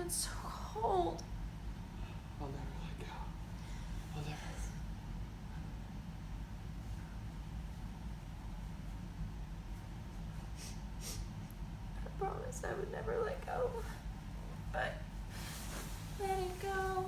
It's so cold. I'll never let go. I'll never. I promised I would never let go. But let it go.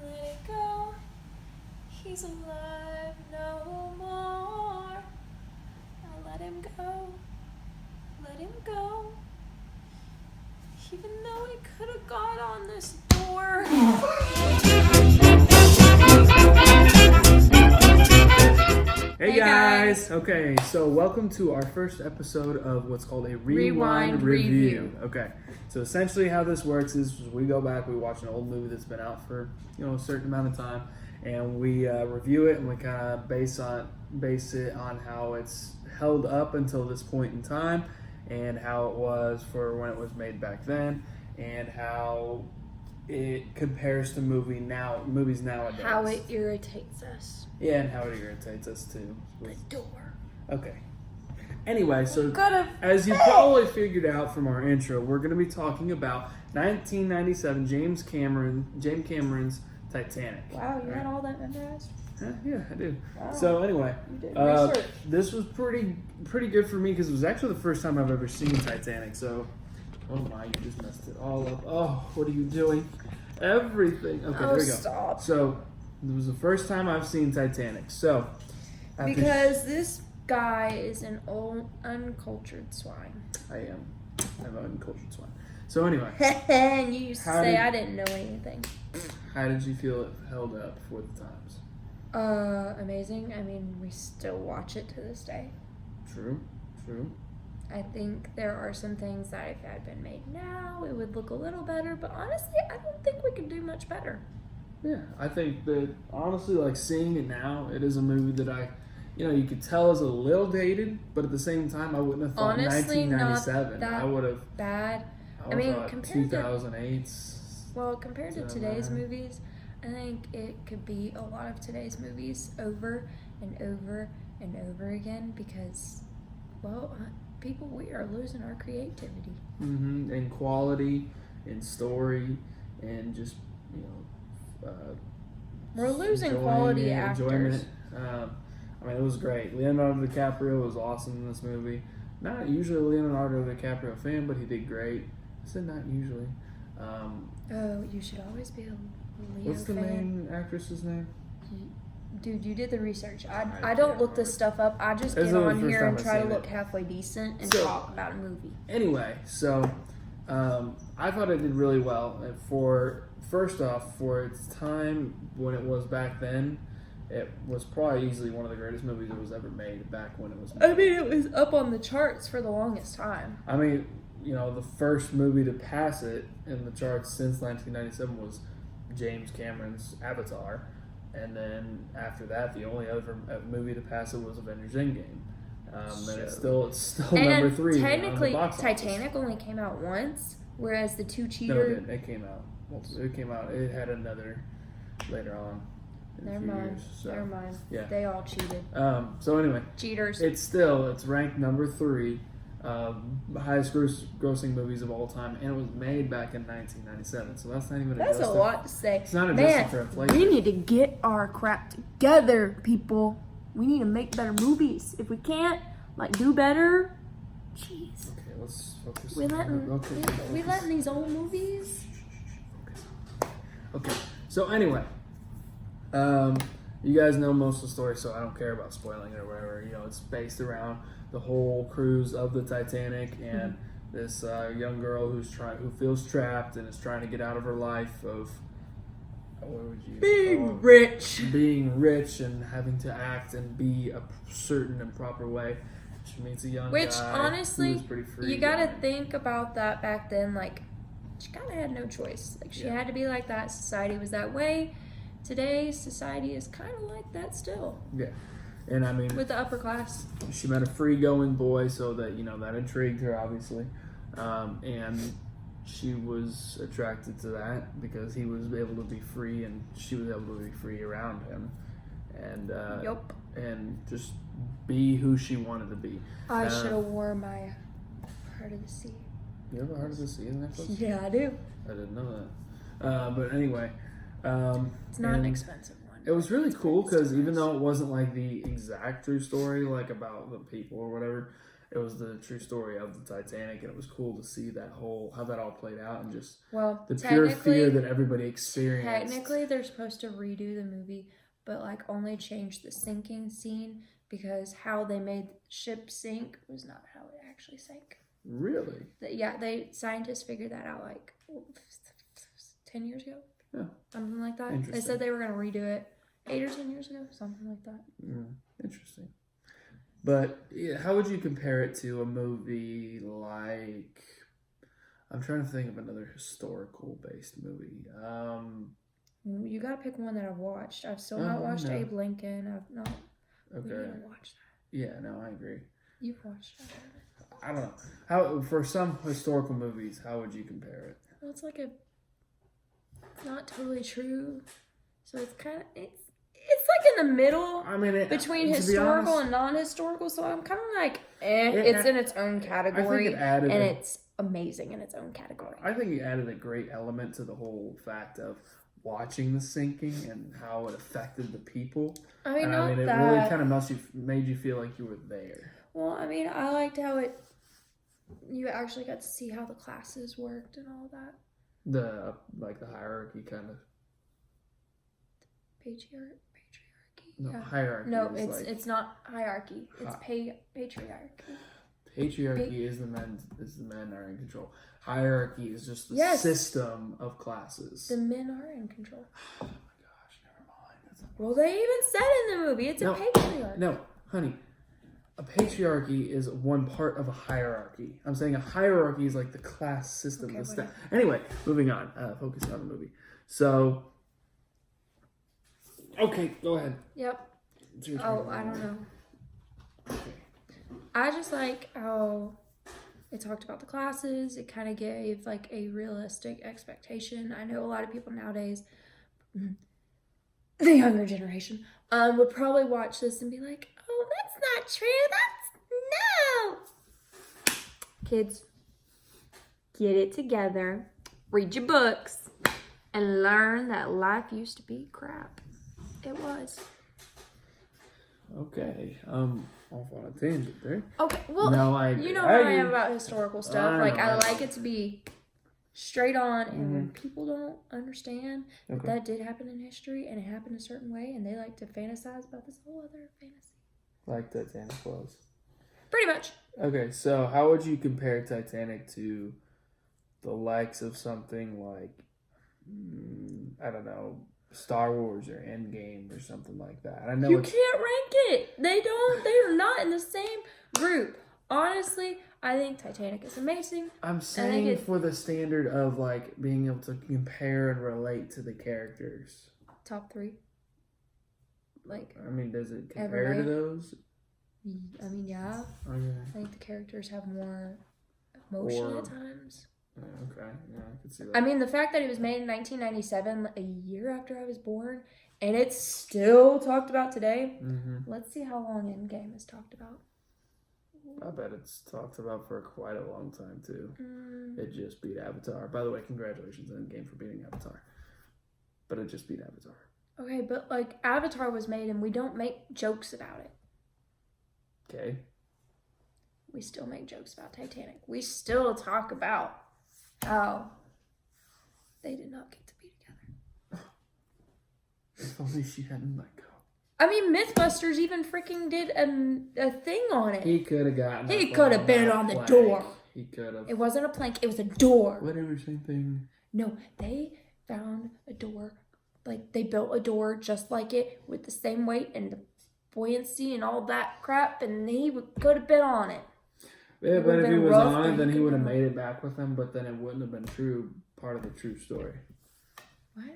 Let it go. He's alive no more. I'll let him go. Let him go. Even though he could have got on this door. Hey guys! Okay, so welcome to our first episode of what's called a Rewind Review. Okay, so essentially how this works is we go back, we watch an old movie that's been out for a certain amount of time, and we review it and we kind of base it on how it's held up until this point in time, and how it was for when it was made back then, and how it compares to movies nowadays. How it irritates us. Yeah, and how it irritates us too. The door. Okay. Anyway, so could've- as you probably figured out from our intro, we're going to be talking about 1997 James Cameron's Titanic. Wow, you had all that memorized? Yeah, I do. Wow. So anyway, You did research. this was pretty good for me because it was actually the first time I've ever seen Titanic. So, oh my, you just messed it all up. Oh, what are you doing? Everything. Okay, there we go. Stop. So, it was the first time I've seen Titanic. So, Because this guy is an old, uncultured swine. I'm an uncultured swine. So anyway, And you used to How say did- I didn't know anything. how did you feel it held up for the times? Amazing. I mean, we still watch it to this day. True. I think there are some things that if it had been made now, it would look a little better. But honestly, I don't think we could do much better. Yeah, I think that honestly, like seeing it now, it is a movie that you could tell is a little dated, but at the same time, I wouldn't have thought Honestly, 1997. not that I would have. bad. I mean, thought compared to- 2008. Well, compared to Doesn't today's matter. movies, I think it could be a lot of today's movies over and over and over again because, well, people, we are losing our creativity. In quality, in story, and just We're losing quality actors. enjoyment. I mean, it was great. Leonardo DiCaprio was awesome in this movie. Not usually a Leonardo DiCaprio fan, but he did great. I said not usually. Oh, you should always be a Leo What's the fan. main actress's name? Dude, you did the research. I can't don't look remember. this stuff up. I just It's get only on the first here time and I've try to seen look it. halfway decent and So- talk about a movie. Anyway, so I thought it did really well. And first off, for its time when it was back then, it was probably easily one of the greatest movies that was ever made back when it was made. I mean, it was up on the charts for the longest time. I mean, the first movie to pass it in the charts since 1997 was James Cameron's Avatar. And then after that, the only other movie to pass it was Avengers Endgame. And it's still number 3 technically, on the box office. Titanic only came out once, whereas the two No, it cheaters. didn't. It came out. Well, it came out. It had another later on. In a Never few mind. years, so. Never mind. Yeah. They all cheated. So anyway, Cheaters. it's ranked number 3, highest grossing movies of all time, and it was made back in 1997. So that's not even. That's a adjusted- lot to say. It's not adjusted Man, for inflation. we need to get our crap together, people. We need to make better movies. If we can't, do better, jeez. Okay, let's focus. We letting focus. these old movies. Okay, so anyway, you guys know most of the story, so I don't care about spoiling it or whatever. It's based around the whole cruise of the Titanic and this young girl who feels trapped and is trying to get out of her life of what would you call it? Being rich and having to act and be a certain and proper way. She meets a young Which, guy honestly, who was pretty free. you gotta think about that back then. She kind of had no choice. She had to be like that. Society was that way. Today's society is kind of like that still. Yeah. And I mean, With the upper class. she met a free-going boy, so that that intrigued her, obviously, and she was attracted to that because he was able to be free, and she was able to be free around him, and Yup. and just be who she wanted to be. I should have worn my Heart of the Sea. You ever heard of this season Netflix? Yeah, I do. I didn't know that. But anyway. It's not an expensive one. It was really cool because even though it wasn't like the exact true story, like about the people or whatever, it was the true story of the Titanic, and it was cool to see how that all played out, and just the pure fear that everybody experienced. Technically, they're supposed to redo the movie, but like only change the sinking scene because how they made the ship sink was not how it actually sank. Really? Scientists figured that out like 10 years ago. Yeah. Something like that. They said they were going to redo it 8 or 10 years ago, something like that. Interesting. But how would you compare it to a movie like... I'm trying to think of another historical-based movie. You got to pick one that I've watched. I've still not watched Abe Lincoln. I've not watched that. Yeah, no, I agree. You've watched that. I don't know. For some historical movies, how would you compare it? Well, it's like not totally true. So it's kind of... It's like in the middle between historical and non-historical, so I'm kind of like, it's in its own category, it's amazing in its own category. I think it added a great element to the whole fact of watching the sinking and how it affected the people. It really kind of made you feel like you were there. Well, I liked how you actually got to see how the classes worked and all that. The hierarchy kind of. Patriarchy. No, hierarchy. No, it's not hierarchy. It's patriarchy. Patriarchy is the men are in control. Hierarchy is just the system of classes. The men are in control. Oh my gosh, never mind. Well, they even said in the movie it's a patriarchy. No, honey. A patriarchy is one part of a hierarchy. I'm saying a hierarchy is like the class system. Okay, anyway, moving on. Focusing on the movie. So... Okay, go ahead. Yep. I don't know. Okay. I just like how it talked about the classes. It kind of gave like a realistic expectation. I know a lot of people nowadays, the younger generation, would probably watch this and be like, "Oh, that's not true. That's no." Kids, get it together. Read your books and learn that life used to be crap. It was. Okay. Off on a tangent there. Okay, well, you know how I am about historical stuff. I like it to be straight on, and when people don't understand that did happen in history, and it happened a certain way, and they like to fantasize about this whole other fantasy. Like Titanic was. Pretty much. Okay, so how would you compare Titanic to the likes of something like, I don't know, Star Wars or Endgame or something like that? I know you can't rank it. They're not in the same group. Honestly, I think Titanic is amazing. I'm saying for the standard of like being able to compare and relate to the characters. Top 3. Does it compare to those? Yeah. Okay. I think the characters have more emotion at times. Okay, yeah, I can see that. The fact that it was made in 1997, a year after I was born, and it's still talked about today. Mm-hmm. Let's see how long Endgame is talked about. I bet it's talked about for quite a long time, too. It just beat Avatar. By the way, congratulations on Endgame for beating Avatar. But it just beat Avatar. Okay, but, Avatar was made, and we don't make jokes about it. Okay. We still make jokes about Titanic. We still talk about how they did not get to be together. If only she hadn't let go. Mythbusters even freaking did a thing on it. He could have gotten. He could have been on the door. He could have. It wasn't a plank. It was a door. Whatever, same thing. No, they found a door. They built a door just like it with the same weight and the buoyancy and all that crap, and he could have been on it. Yeah, but if he was on it, then he would have made it back with them, but then it wouldn't have been part of the true story. What?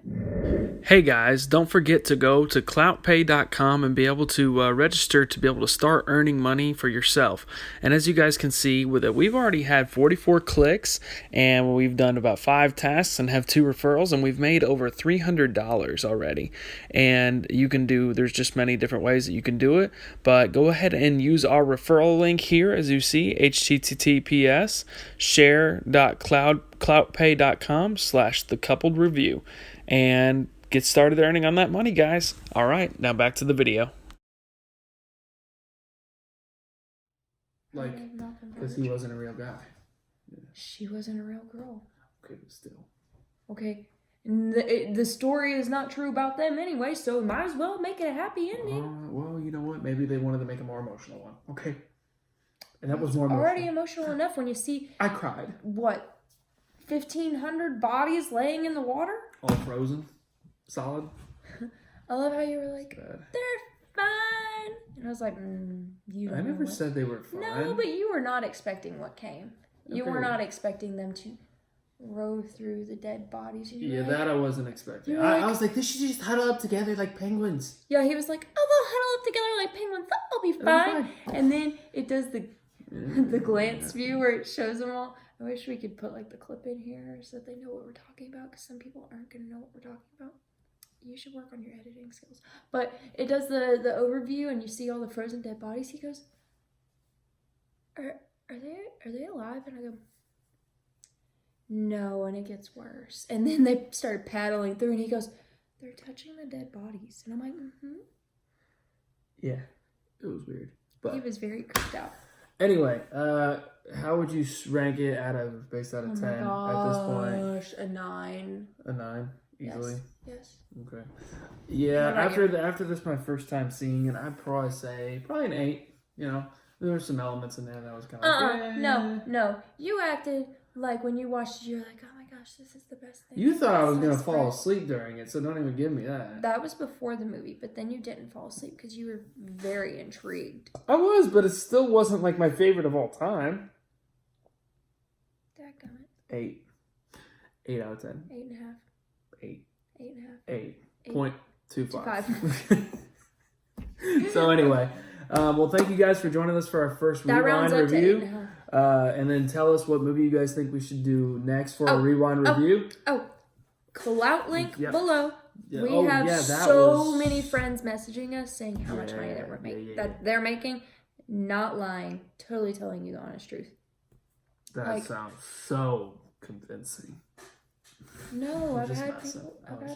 Hey guys, don't forget to go to cloutpay.com and be able to register to be able to start earning money for yourself. And as you guys can see, with it, we've already had 44 clicks and we've done about 5 tasks and have 2 referrals, and we've made over $300 already. And you can do, there's just many different ways that you can do it, but go ahead and use our referral link here, as you see, https share.cloutpay.com/thecoupledreview, and get started earning on that money, guys. All right, now back to the video. Like, because he wasn't a real guy. Yeah. She wasn't a real girl. Okay, but still. Okay, the story is not true about them anyway, so might as well make it a happy ending. Well, you know what? Maybe they wanted to make a more emotional one. Okay. And that was more emotional. Already emotional enough when you see... I cried. What? 1,500 bodies laying in the water? All frozen. Solid. I love how you were like, Bad. they're fine. And I was like, you don't I never know said they were fine. No, but you were not expecting what came. You were not expecting them to row through the dead bodies. Yeah, that I wasn't expecting. I was like, they should just huddle up together like penguins. Yeah, he was like, oh, they'll huddle up together like penguins. That'll be fine. And then it does the glance view where it shows them all. I wish we could put like the clip in here so that they know what we're talking about, because some people aren't going to know what we're talking about. You should work on your editing skills. But it does the overview, and you see all the frozen dead bodies. He goes, are they alive? And I go, no, and it gets worse. And then they started paddling through, and he goes, they're touching the dead bodies. And I'm like, Yeah, it was weird. But he was very creeped out. Anyway, how would you rank it based out of 10 at this point? A 9. A 9, easily. Yes. Okay. Yeah, after this my first time seeing it, I'd probably say an 8. You know, there were some elements in there that was kind of No. You acted like when you watched it, you're like, oh my gosh, this is the best thing. You thought I was gonna fall asleep during it, so don't even give me that. That was before the movie, but then you didn't fall asleep because you were very intrigued. I was, but it still wasn't like my favorite of all time. Dadgummit. 8. 8 out of 10. 8.5. 8. 8.5. 8.25. So anyway, well, thank you guys for joining us for our first rewind review. And then tell us what movie you guys think we should do next for a rewind review. Clout link below. Yeah. We have so many friends messaging us saying how much money that they're making. Not lying. Totally telling you the honest truth. That sounds so convincing. No, I've had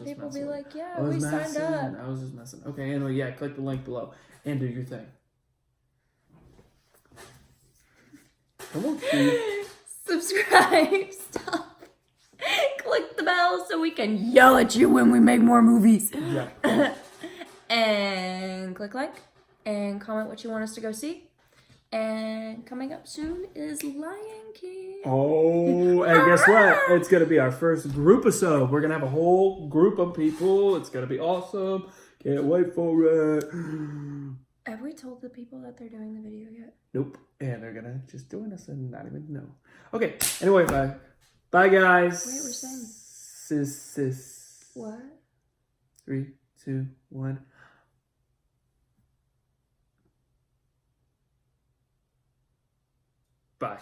people be like, yeah, we signed up. I was just messing. Okay, anyway, click the link below and do your thing. Come on, Steve. Subscribe. Stop. Click the bell so we can yell at you when we make more movies. Yeah. And click like and comment what you want us to go see. And coming up soon is Lion King. Oh, and guess what? It's going to be our first group-episode. We're going to have a whole group of people. It's going to be awesome. Can't wait for it. Have we told the people that they're doing the video yet? Nope. And they're going to just join us and not even know. Okay. Anyway, bye. Bye, guys. Wait, we're saying. Sis. What? 3, 2, 1. Bye.